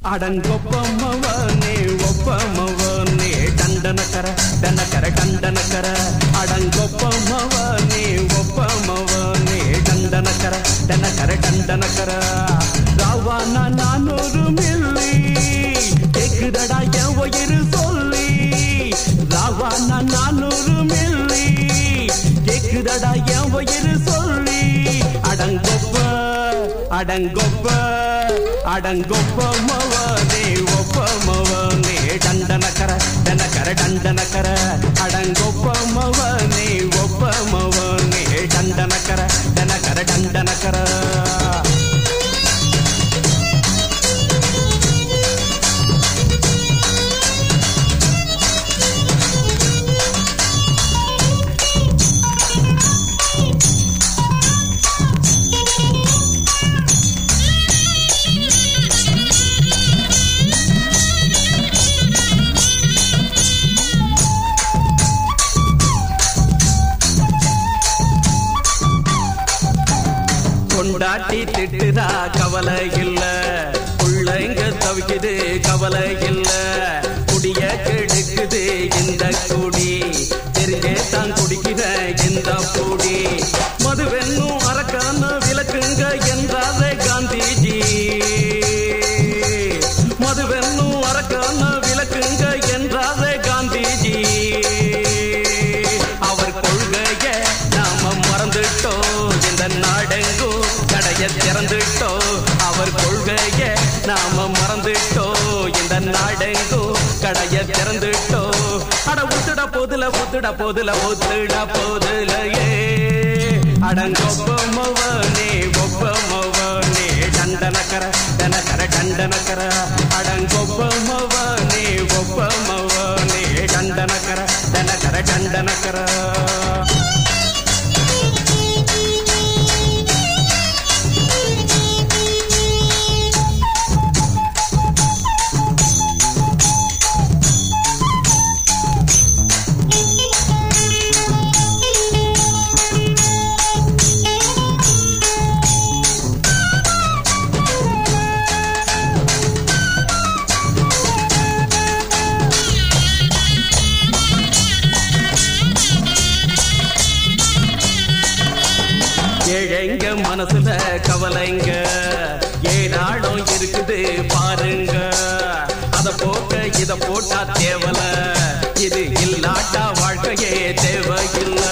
ಅಡಂಗೊಪ್ಪಮ್ಮವನೇ ಒಪ್ಪಮ್ಮವನೇ ದಂಡನಕರ ದನಕರ ದಂಡನಕರ ಅಡಂಗೊಪ್ಪಮ್ಮವನೇ ಒಪ್ಪಮ್ಮವನೇ ದಂಡನಕರ ದನಕರ ದಂಡನಕರ ராவான 400 மில்லி கேக்குதடா என் உயிர் சொல்லி ராவான 400 மில்லி கேக்குதடா என் உயிர் சொல்லி அடங்கொப்ப அடங்கொப்ப அடங்கொப்பமவனே ஒப்பமவனே ದಂಡನಕರ ದನಕರ ದಂಡನಕರ ಅಡಂಗೊಪ್ಪಮವನೇ ಒಪ್ಪಮವನೇ ದಂಡನಕರ ದನಕರ ದಂಡನಕರ கொண்டாட்டி திட்டுதா கவலை இல்ல புள்ளைங்க தவிக்குது கவலை இல்ல குடிய கெடுக்குது இந்த குடி தெரிஞ்சே தான் குடிக்கிற இந்த குடி மதுவென்னும் அரக்கான விளக்குங்க என்றாரே காந்திஜி மதுவென்னும் அரக்கான விளக்குங்க என்றாரே காந்திஜி அவர் கொள்கைய நாம மறந்துட்டோம் இந்த நாடெங்கோ கடைய திறந்துட்டோ அவர் கொள்கைய நாம மறந்துட்டோ இந்த நாடெங்கோ கடைய திறந்துட்டோ அட ஊத்துட போதுல ஊத்துட போதுல ஊத்துட போதுலையே அடங்கொப்பமவனே ஒப்பமவனே ದಂಡನಕರ ದನಕರ ದಂಡನಕರ அடங்கொப்பமவனே ஒப்பமவனே ದಂಡನಕರ ದನಕರ ದಂಡನಕರ ஏழைங்க மனசுல கவலைங்க ஏதாடும் இருக்குது பாருங்க அத போக்க இத போட்டா தேவல இது இல்லாட்டா வாழ்க்கையே தேவையில்ல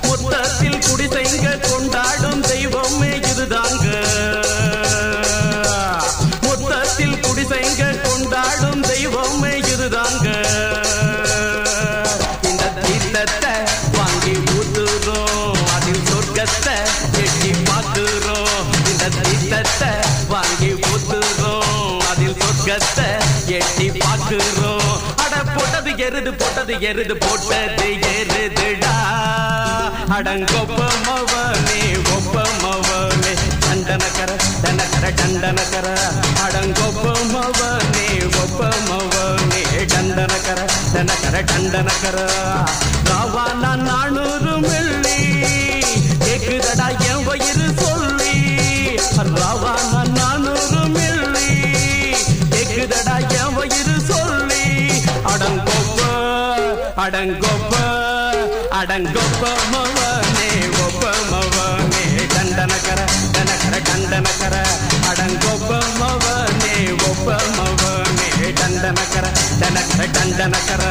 மொத்தத்தில் குடிசைங்க கொண்டாடும் தெய்வமே இதுதாங்க மொத்தத்தில் குடிசைங்க கொண்டாடும் தெய்வமே இதுதாங்க இந்த தீர்த்தத்தை வாங்கி ஊத்துறோம் அதில் சொர்க்கத்தை எட்டி பார்க்கிறோம் இந்த தீர்த்தத்தை வாங்கி ஊத்துறோம் அதில் சொர்க்கத்தை எட்டி பார்க்கிறோம் அட போட்டது எருது போட்டது எருது போட்டது எருதுடா அடங்கொப்பமவனே ஒப்பமவனே ದಂಡನಕರ ದನಕರ ದಂಡನಕರ அடங்கொப்பமவனே ஒப்பமவனே ದಂಡನಕರ ದನಕರ ದಂಡನಕர ராவான 400 மில்லி கேக்குதடா என் வயிறு சொல்லி ராவான 400 மில்லி கேக்குதடா என் வயிறு சொல்லி அடங்கொப்ப அடங்கொப்ப அடங்கொப்பமவனே ஒப்பமவனே ದಂಡನಕರ ದನಕರ ದಂಡನಕರ அடங்கொப்பமவனே ஒப்பமவனே ದಂಡನಕர ದನಕர ದಂಡನಕರ